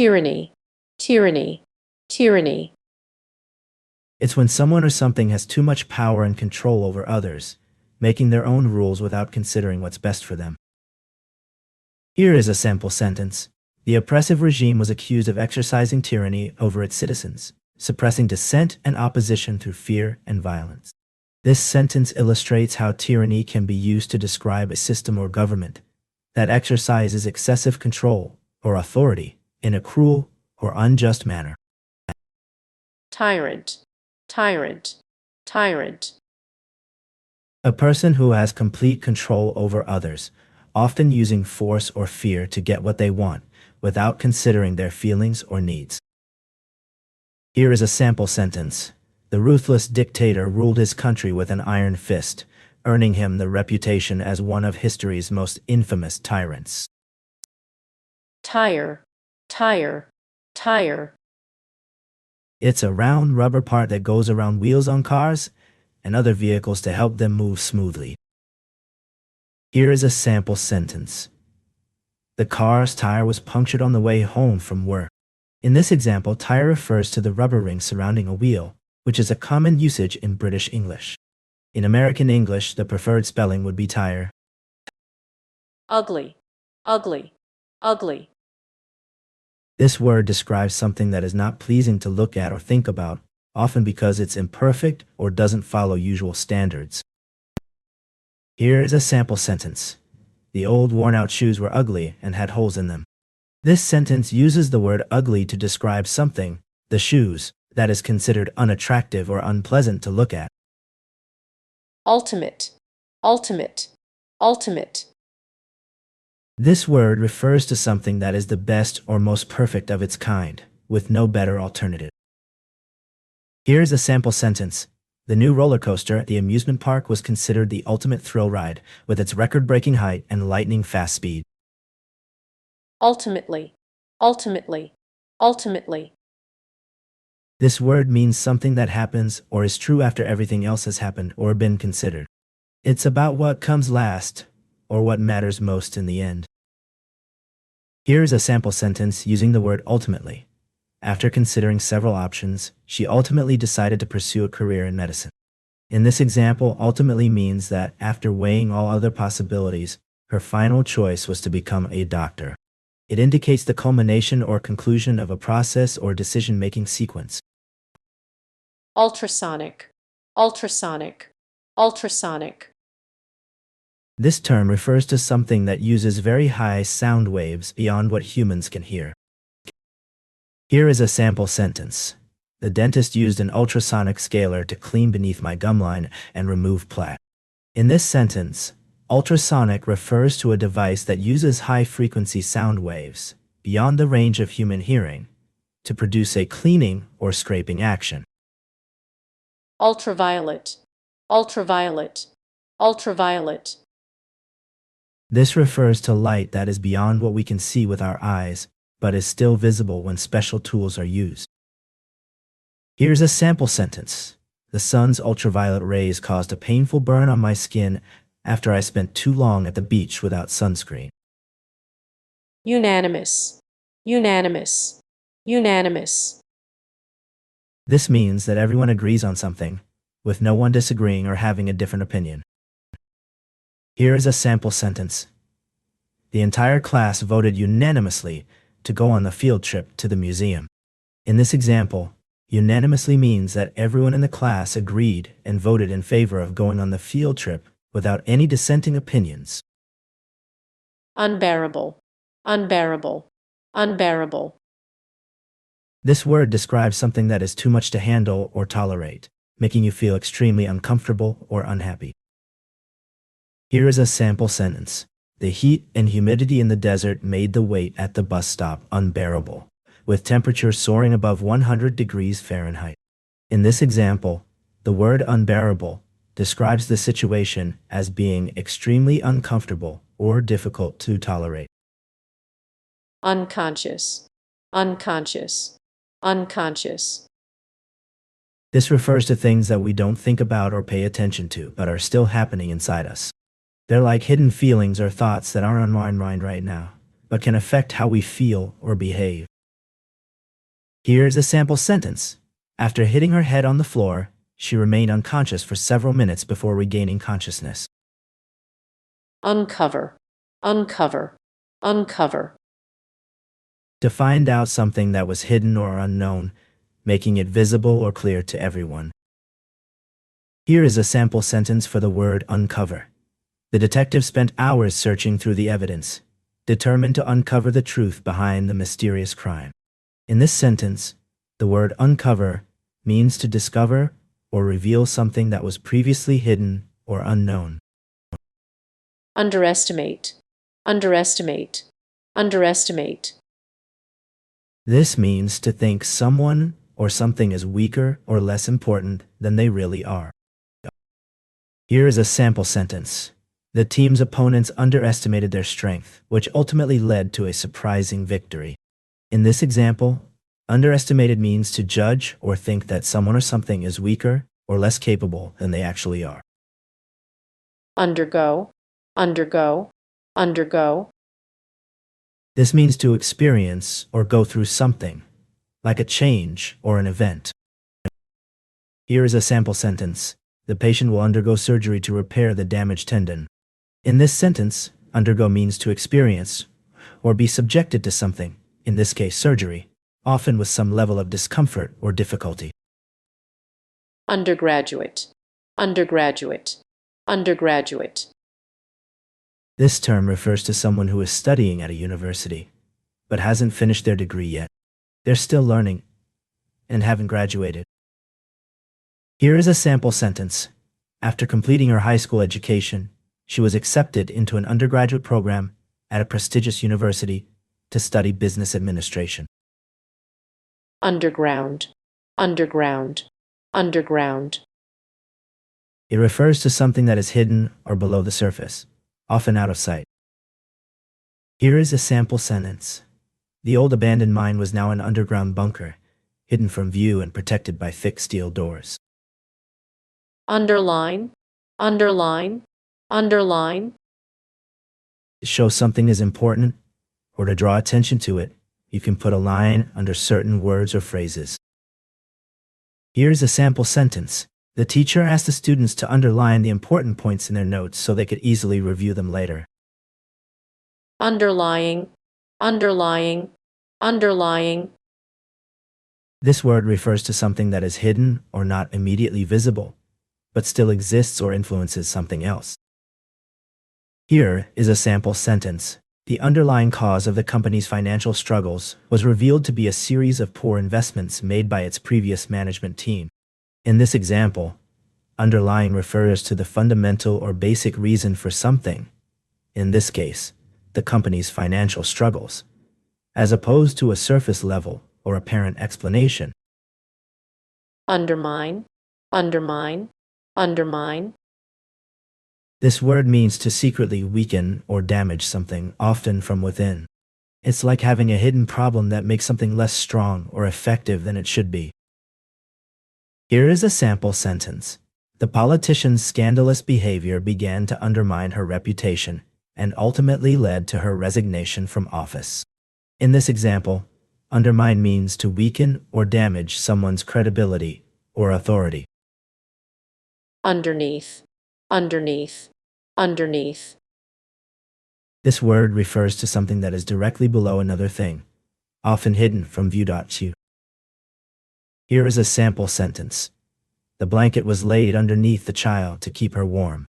tyranny, tyranny, tyranny. It's when someone or something has too much power and control over others, making their own rules without considering what's best for them. Here is a sample sentence. The oppressive regime was accused of exercising tyranny over its citizens, suppressing dissent and opposition through fear and violence. This sentence illustrates how tyranny can be used to describe a system or government that exercises excessive control or authority in a cruel or unjust manner. Tyrant, tyrant, tyrant. A person who has complete control over others, often using force or fear to get what they want, without considering their feelings or needs. Here is a sample sentence. The ruthless dictator ruled his country with an iron fist, earning him the reputation as one of history's most infamous tyrants. Tyre, tyre, tyre. It's a round rubber part that goes around wheels on cars and other vehicles to help them move smoothly. Here is a sample sentence. The car's tire was punctured on the way home from work. In this example, tire refers to the rubber ring surrounding a wheel, which is a common usage in British English. In American English, the preferred spelling would be tyre. Ugly, ugly, ugly. This word describes something that is not pleasing to look at or think about, often because it's imperfect or doesn't follow usual standards. Here is a sample sentence. The old worn-out shoes were ugly and had holes in them. This sentence uses the word ugly to describe something, the shoes, that is considered unattractive or unpleasant to look at. Ultimate, ultimate, ultimate. This word refers to something that is the best or most perfect of its kind, with no better alternative. Here's a sample sentence. The new roller coaster at the amusement park was considered the ultimate thrill ride, with its record-breaking height and lightning-fast speed. Ultimately, ultimately, ultimately. This word means something that happens or is true after everything else has happened or been considered. It's about what comes last, or what matters most in the end. Here is a sample sentence using the word ultimately. After considering several options, she ultimately decided to pursue a career in medicine. In this example, ultimately means that after weighing all other possibilities, her final choice was to become a doctor. It indicates the culmination or conclusion of a process or decision-making sequence. Ultrasonic, ultrasonic, ultrasonic. This term refers to something that uses very high sound waves beyond what humans can hear. Here is a sample sentence. The dentist used an ultrasonic scaler to clean beneath my gum line and remove plaque. In this sentence, ultrasonic refers to a device that uses high-frequency sound waves, beyond the range of human hearing, to produce a cleaning or scraping action. Ultraviolet, ultraviolet, ultraviolet. This refers to light that is beyond what we can see with our eyes, but is still visible when special tools are used. Here's a sample sentence. The sun's ultraviolet rays caused a painful burn on my skin after I spent too long at the beach without sunscreen. Unanimous, unanimous, unanimous. This means that everyone agrees on something, with no one disagreeing or having a different opinion. Here is a sample sentence. The entire class voted unanimously to go on the field trip to the museum. In this example, unanimously means that everyone in the class agreed and voted in favor of going on the field trip without any dissenting opinions. Unbearable, unbearable, unbearable. This word describes something that is too much to handle or tolerate, making you feel extremely uncomfortable or unhappy. Here is a sample sentence. The heat and humidity in the desert made the wait at the bus stop unbearable, with temperatures soaring above 100 degrees Fahrenheit. In this example, the word unbearable describes the situation as being extremely uncomfortable or difficult to tolerate. Unconscious, unconscious, unconscious. This refers to things that we don't think about or pay attention to, but are still happening inside us. They're like hidden feelings or thoughts that aren't on our mind right now, but can affect how we feel or behave. Here's a sample sentence. After hitting her head on the floor, she remained unconscious for several minutes before regaining consciousness. Uncover, uncover, uncover. To find out something that was hidden or unknown, making it visible or clear to everyone. Here is a sample sentence for the word uncover. The detective spent hours searching through the evidence, determined to uncover the truth behind the mysterious crime. In this sentence, the word uncover means to discover or reveal something that was previously hidden or unknown. Underestimate, underestimate, underestimate. This means to think someone or something is weaker or less important than they really are. Here is a sample sentence. The team's opponents underestimated their strength, which ultimately led to a surprising victory. In this example, underestimated means to judge or think that someone or something is weaker or less capable than they actually are. Undergo, undergo, undergo. This means to experience or go through something, like a change or an event. Here is a sample sentence. The patient will undergo surgery to repair the damaged tendon. In this sentence, undergo means to experience or be subjected to something, in this case surgery, often with some level of discomfort or difficulty. Undergraduate, undergraduate, undergraduate. This term refers to someone who is studying at a university, but hasn't finished their degree yet. They're still learning and haven't graduated. Here is a sample sentence. After completing her high school education, she was accepted into an undergraduate program at a prestigious university to study business administration. Underground, underground, underground. It refers to something that is hidden or below the surface, often out of sight. Here is a sample sentence. The old abandoned mine was now an underground bunker, hidden from view and protected by thick steel doors. Underline, underline, underline. To show something is important, or to draw attention to it, you can put a line under certain words or phrases. Here's a sample sentence. The teacher asked the students to underline the important points in their notes so they could easily review them later. Underlying, underlying, underlying. This word refers to something that is hidden or not immediately visible, but still exists or influences something else. Here is a sample sentence. The underlying cause of the company's financial struggles was revealed to be a series of poor investments made by its previous management team. In this example, underlying refers to the fundamental or basic reason for something, in this case, the company's financial struggles, as opposed to a surface level or apparent explanation. Undermine, undermine, undermine. This word means to secretly weaken or damage something, often from within. It's like having a hidden problem that makes something less strong or effective than it should be. Here is a sample sentence. The politician's scandalous behavior began to undermine her reputation and ultimately led to her resignation from office. In this example, undermine means to weaken or damage someone's credibility or authority. Underneath, underneath, underneath. This word refers to something that is directly below another thing, often hidden from view. Here is a sample sentence. The blanket was laid underneath the child to keep her warm.